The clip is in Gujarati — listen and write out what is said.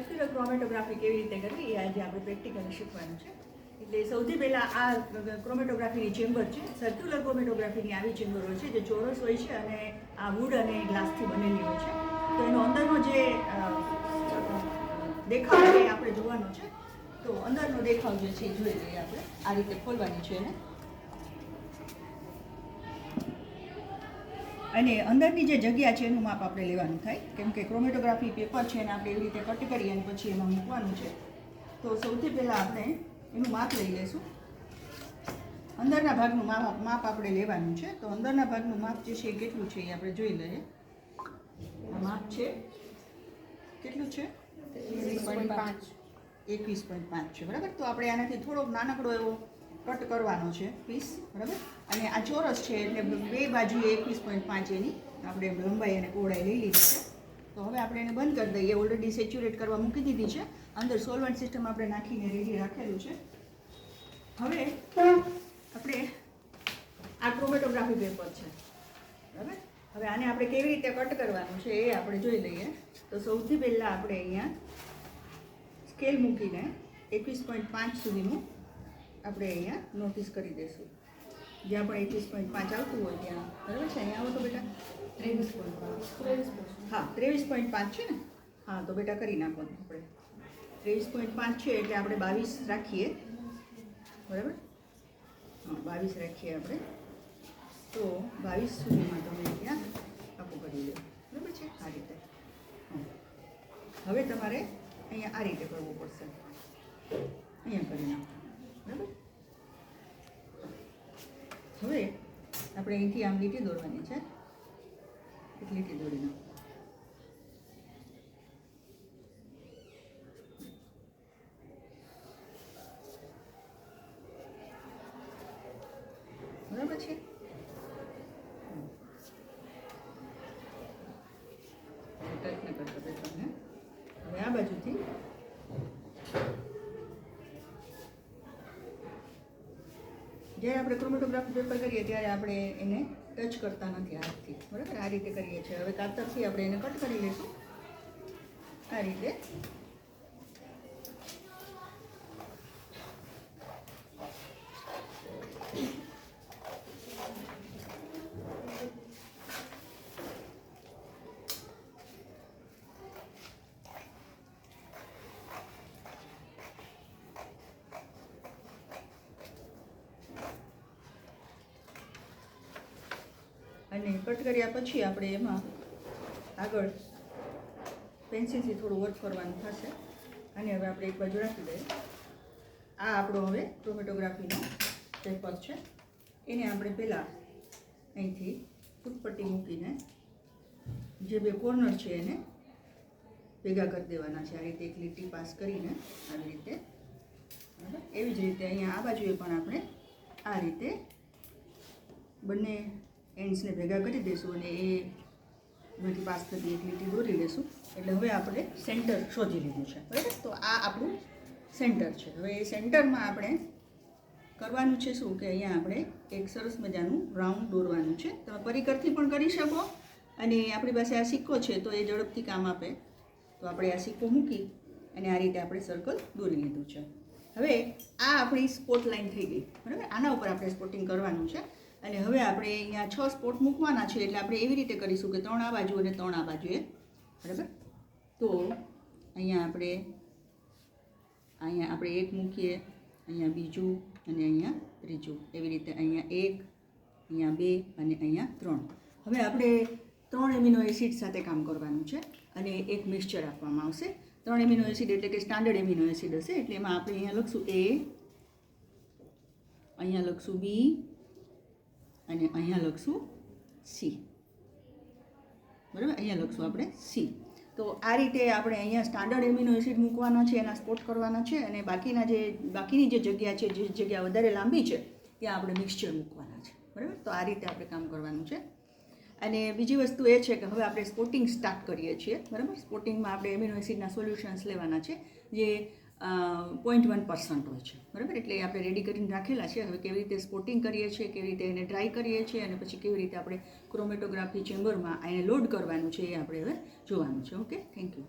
સર્ક્યુલર ક્રોમેટોગ્રાફી કેવી રીતે કરવી એ આજે આપણે પ્રેક્ટિકલી શીખવાનું છે. એટલે સૌથી પહેલાં આ ક્રોમેટોગ્રાફીની ચેમ્બર છે. સર્ક્યુલર ક્રોમેટોગ્રાફીની આવી ચેમ્બર હોય છે જે ચોરસ હોય છે અને આ વુડ અને ગ્લાસથી બનેલી હોય છે. તો એનો અંદરનો જે દેખાવ છે એ આપણે જોવાનો છે. તો અંદરનો દેખાવ જે છે એ જોઈ લઈએ આપણે. આ રીતે ખોલવાની છે એને, અને અંદરની જે જગ્યા છે એનું માપ આપણે લેવાનું થાય, કેમ કે ક્રોમેટોગ્રાફી પેપર છે એને આપણે એવી રીતે કટ કરી અને પછી એમાં મૂકવાનું છે. તો સૌથી પહેલાં આપણે એનું માપ લઈ લઈશું. અંદરના ભાગનું માપ આપણે લેવાનું છે. તો અંદરના ભાગનું માપ જે છે એ કેટલું છે એ આપણે જોઈ લઈએ. આ માપ છે કેટલું છે? 21.5 છે, બરાબર. તો આપણે આનાથી થોડોક નાનકડો એવો કટ કરવાનો છે પીસ, બરાબર. અને આ ચોરસ છે એટલે બે બાજુએ 21.5 એની આપણે લંબાઈ અને પહોળાઈ લઈ લીધી છે. તો હવે આપણે એને બંધ કરી દઈએ. ઓલરેડી સેચ્યુરેટ કરવા મૂકી દીધી છે. અંદર સોલવન્ટ સિસ્ટમ આપણે નાખીને રેડી રાખેલું છે. હવે આપણે આ ક્રોમેટોગ્રાફી પેપર છે, બરાબર. હવે આને આપણે કેવી રીતે કટ કરવાનું છે એ આપણે જોઈ લઈએ. તો સૌથી પહેલાં આપણે અહીંયા સ્કેલ મૂકીને 21.5 સુધીનું આપણે અહીંયા નોટિસ કરી દઈશું. જ્યાં પણ 21.5 આવતું હોય ત્યાં, બરાબર છે. અહીંયા આવો તો બેટા 23.5. હા, 23.5 છે ને? હા, તો બેટા કરી નાખો. આપણે 23.5 છે એટલે આપણે 22 રાખીએ, બરાબર. હા, 22 રાખીએ આપણે. તો 22 સુધીમાં તમે ત્યાં આપું કરી દો, બરાબર છે. આ રીતે. હવે તમારે અહીંયા આ રીતે કરવું પડશે. અહીંયા કરી નાખો, બરાબર. હવે આપણે અહીંથી આમ લીટી દોરવાની છે. એક લીટી દોરી નાખો, બરાબર છે. પ્રયત્ન કરતો તમને. હવે આ બાજુથી જ્યારે આપણે ક્રોમેટોગ્રાફી પેપર કરીએ ત્યારે આપણે એને ટચ કરતા નથી હાથથી, બરાબર. આ રીતે કરીએ છીએ. હવે કાતરથી આપણે એને કટ કરી લઈશું આ રીતે. અને કટ કર્યા પછી આપણે એમાં આગળ પેન્સિલથી થોડું વર્ક કરવાનું થશે. અને હવે આપણે એક બાજુ રાખી દઈએ. આ આપણો હવે ક્રોમેટોગ્રાફીનો પેપર છે. એને આપણે પહેલાં અહીંથી ફૂટપટ્ટી મૂકીને જે બે કોર્નર છે એને ભેગા કરી દેવાના છે. આ રીતે એક લીટી પાસ કરીને આવી રીતે, બરાબર. એવી જ રીતે અહીંયા આ બાજુએ પણ આપણે આ રીતે બંને એન્ડ્સને ભેગા કરી દઈશું અને એ બધી પાસ થતી એક લીટી દોરી લઈશું. એટલે હવે આપણે સેન્ટર શોધી લીધું છે, બરાબર. તો આ આપણું સેન્ટર છે. હવે એ સેન્ટરમાં આપણે કરવાનું છે શું કે અહીંયા આપણે એક સરસ મજાનું રાઉન્ડ દોરવાનું છે. તમે પરિકરથી પણ કરી શકો અને આપણી પાસે આ સિક્કો છે તો એ ઝડપથી કામ આપે. તો આપણે આ સિક્કો મૂકી અને આ રીતે આપણે સર્કલ દોરી લીધું છે. હવે આ આપણી સ્પોટ લાઇન થઈ ગઈ, બરાબર. આના ઉપર આપણે સ્પોટિંગ કરવાનું છે. અને હવે આપણે અહીંયા 6 સ્પોટ મૂકવાના છે. એટલે આપણે એવી રીતે કરીશું કે 3 આ બાજુ અને 3 આ બાજુએ, બરાબર. તો અહીંયા આપણે એક મૂકીએ, અહીંયા બીજું અને અહીંયા ત્રીજું. એવી રીતે અહીંયા 1, અહીંયા 2 અને અહીંયા 3. હવે આપણે 3 એમિનો એસિડ સાથે કામ કરવાનું છે અને એક મિક્સચર આપવામાં આવશે. 3 એમિનો એસિડ એટલે કે સ્ટાન્ડર્ડ એમિનો એસિડ હશે. એટલે એમાં આપણે અહીંયા લખશું A, અહીંયા લખશું B અને અહીંયા લખશું C, બરાબર. અહીંયા લખશું આપણે C. તો આ રીતે આપણે અહીંયા સ્ટાન્ડર્ડ એમિનો એસિડ મૂકવાના છે, એના સ્પોટ કરવાના છે. અને બાકીની જે જગ્યા છે, જે જગ્યા વધારે લાંબી છે ત્યાં આપણે મિક્સચર મૂકવાના છે, બરાબર. તો આ રીતે આપણે કામ કરવાનું છે. અને બીજી વસ્તુ એ છે કે હવે આપણે સ્પોટિંગ સ્ટાર્ટ કરીએ છીએ, બરાબર. સ્પોટિંગમાં આપણે એમિનો એસિડના સોલ્યુશન્સ લેવાના છે જે 0.1% હોય છે, બરાબર. એટલે આપણે રેડી કરીને રાખેલા છે. હવે કેવી રીતે સ્પોટિંગ કરીએ છીએ, કેવી રીતે એને ડ્રાય કરીએ છીએ અને પછી કેવી રીતે આપણે ક્રોમેટોગ્રાફી ચેમ્બરમાં એને લોડ કરવાનું છે એ આપણે હવે જોવાનું છે. Okay, thank you.